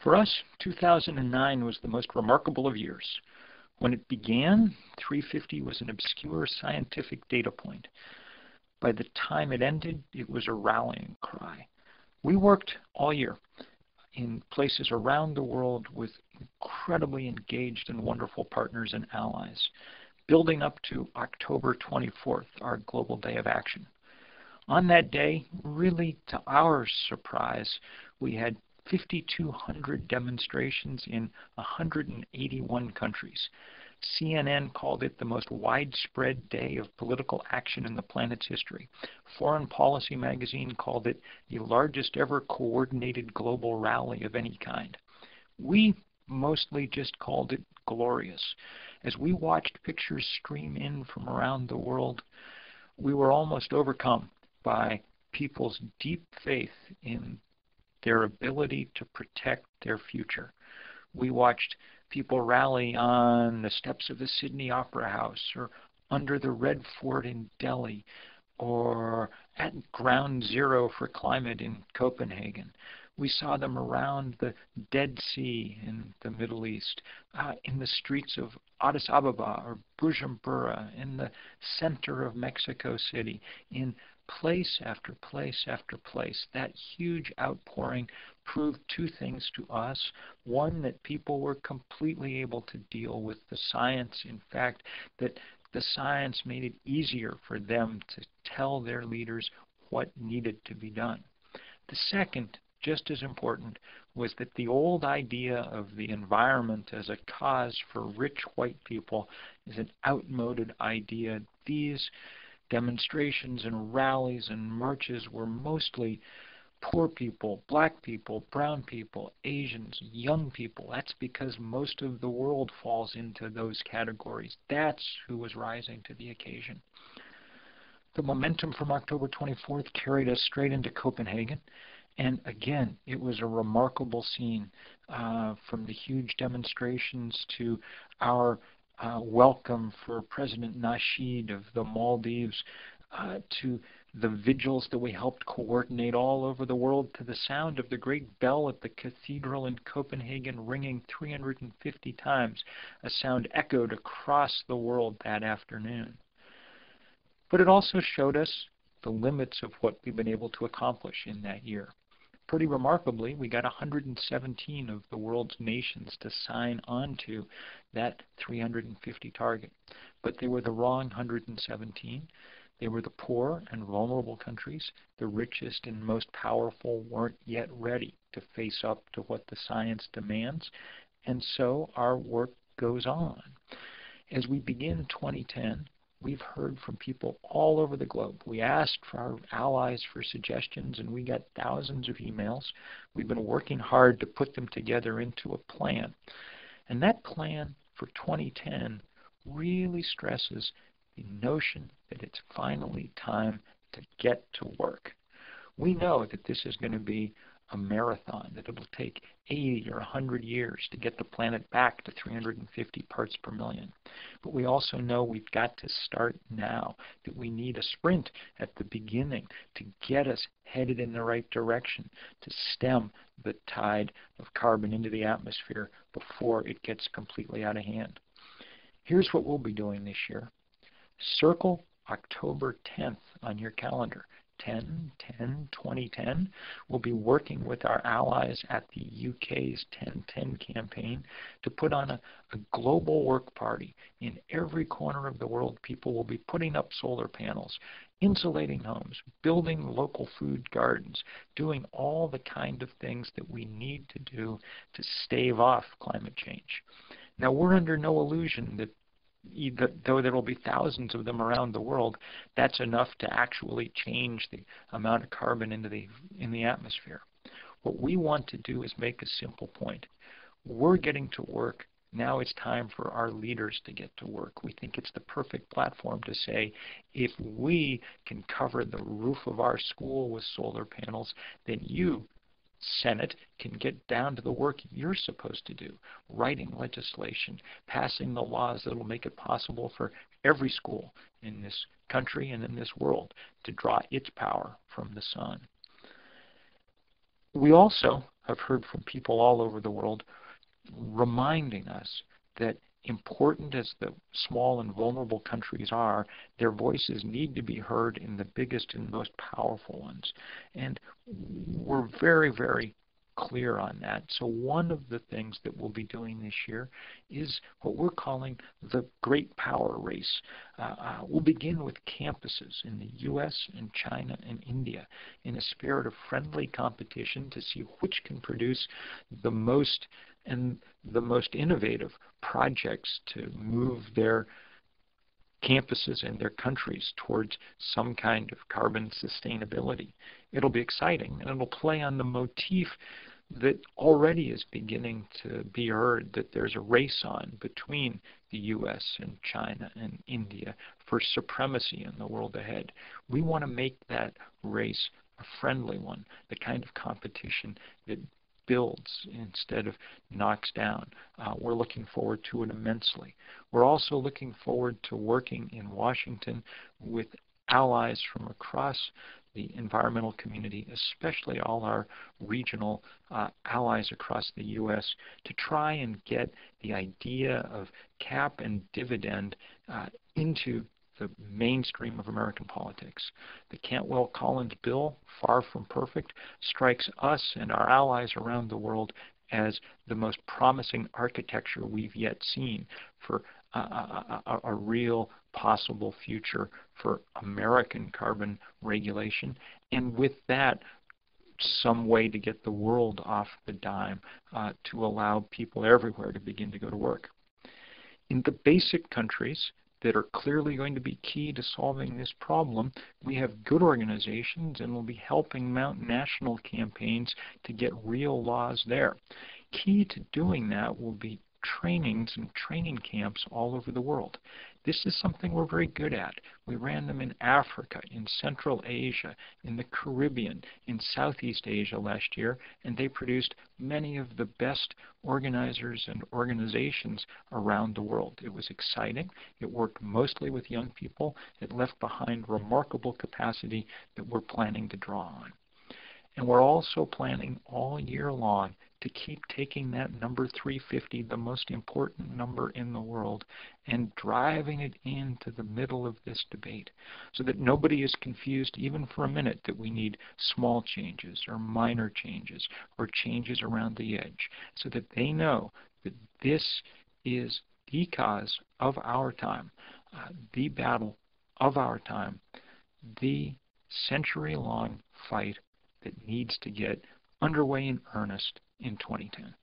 For us, 2009 was the most remarkable of years. When it began, 350 was an obscure scientific data point. By the time it ended, it was a rallying cry. We worked all year in places around the world with incredibly engaged and wonderful partners and allies, building up to October 24th, our Global Day of Action. On that day, really to our surprise, we had 5,200 demonstrations in 181 countries. CNN called it the most widespread day of political action in the planet's history. Foreign Policy magazine called it the largest ever coordinated global rally of any kind. We mostly just called it glorious. As we watched pictures stream in from around the world, we were almost overcome by people's deep faith in their ability to protect their future. We watched people rally on the steps of the Sydney Opera House, or under the Red Fort in Delhi, or at Ground Zero for Climate in Copenhagen. We saw them around the Dead Sea in the Middle East, in the streets of Addis Ababa or Bujumbura, in the center of Mexico City, in place after place after place. That huge outpouring proved two things to us. One, that people were completely able to deal with the science. In fact, that the science made it easier for them to tell their leaders what needed to be done. The second, just as important, was that the old idea of the environment as a cause for rich white people is an outmoded idea. These demonstrations and rallies and marches were mostly poor people, black people, brown people, Asians, young people. That's because most of the world falls into those categories. That's who was rising to the occasion. The momentum from October 24th carried us straight into Copenhagen. And again, it was a remarkable scene, from the huge demonstrations to our welcome for President Nasheed of the Maldives, to the vigils that we helped coordinate all over the world, to the sound of the great bell at the cathedral in Copenhagen ringing 350 times, a sound echoed across the world that afternoon. But it also showed us the limits of what we've been able to accomplish in that year. Pretty remarkably, we got 117 of the world's nations to sign on to that 350 target. But they were the wrong 117. They were the poor and vulnerable countries. The richest and most powerful weren't yet ready to face up to what the science demands. And so our work goes on. As we begin 2010, we've heard from people all over the globe. We asked for our allies for suggestions, and we got thousands of emails. We've been working hard to put them together into a plan. And that plan for 2010 really stresses the notion that it's finally time to get to work. We know that this is going to be a marathon, that it will take 80 or 100 years to get the planet back to 350 parts per million. But we also know we've got to start now, that we need a sprint at the beginning to get us headed in the right direction, to stem the tide of carbon into the atmosphere before it gets completely out of hand. Here's what we'll be doing this year. Circle October 10th on your calendar. 10-10-2010. We'll be working with our allies at the UK's 10-10 campaign to put on a global work party. In every corner of the world, people will be putting up solar panels, insulating homes, building local food gardens, doing all the kind of things that we need to do to stave off climate change. Now, we're under no illusion that though there will be thousands of them around the world, that's enough to actually change the amount of carbon in the atmosphere. What we want to do is make a simple point. We're getting to work. Now it's time for our leaders to get to work. We think it's the perfect platform to say, if we can cover the roof of our school with solar panels, then you, Senate, can get down to the work you're supposed to do, writing legislation, passing the laws that will make it possible for every school in this country and in this world to draw its power from the sun. We also I've heard from people all over the world reminding us that important as the small and vulnerable countries are, their voices need to be heard in the biggest and most powerful ones. And we're very, very clear on that. So one of the things that we'll be doing this year is what we're calling the Great Power Race. We'll begin with campuses in the US and China and India in a spirit of friendly competition to see which can produce the most innovative projects to move their campuses and their countries towards some kind of carbon sustainability. It'll be exciting, and it'll play on the motif that already is beginning to be heard, that there's a race on between the US and China and India for supremacy in the world ahead. We want to make that race a friendly one, the kind of competition that builds instead of knocks down. We're looking forward to it immensely. We're also looking forward to working in Washington with allies from across the environmental community, especially all our regional allies across the U.S., to try and get the idea of cap and dividend into the mainstream of American politics. The Cantwell-Collins bill, far from perfect, strikes us and our allies around the world as the most promising architecture we've yet seen for a real possible future for American carbon regulation, and with that, some way to get the world off the dime to allow people everywhere to begin to go to work. In the basic countries that are clearly going to be key to solving this problem, we have good organizations and will be helping mount national campaigns to get real laws there. Key to doing that will be trainings and training camps all over the world. This is something we're very good at. We ran them in Africa, in Central Asia, in the Caribbean, in Southeast Asia last year, and they produced many of the best organizers and organizations around the world. It was exciting. It worked mostly with young people. It left behind remarkable capacity that we're planning to draw on. And we're also planning all year long to keep taking that number 350, the most important number in the world, and driving it into the middle of this debate so that nobody is confused even for a minute that we need small changes or minor changes or changes around the edge, so that they know that this is the cause of our time, the battle of our time, the century-long fight that needs to get underway in earnest in 2010.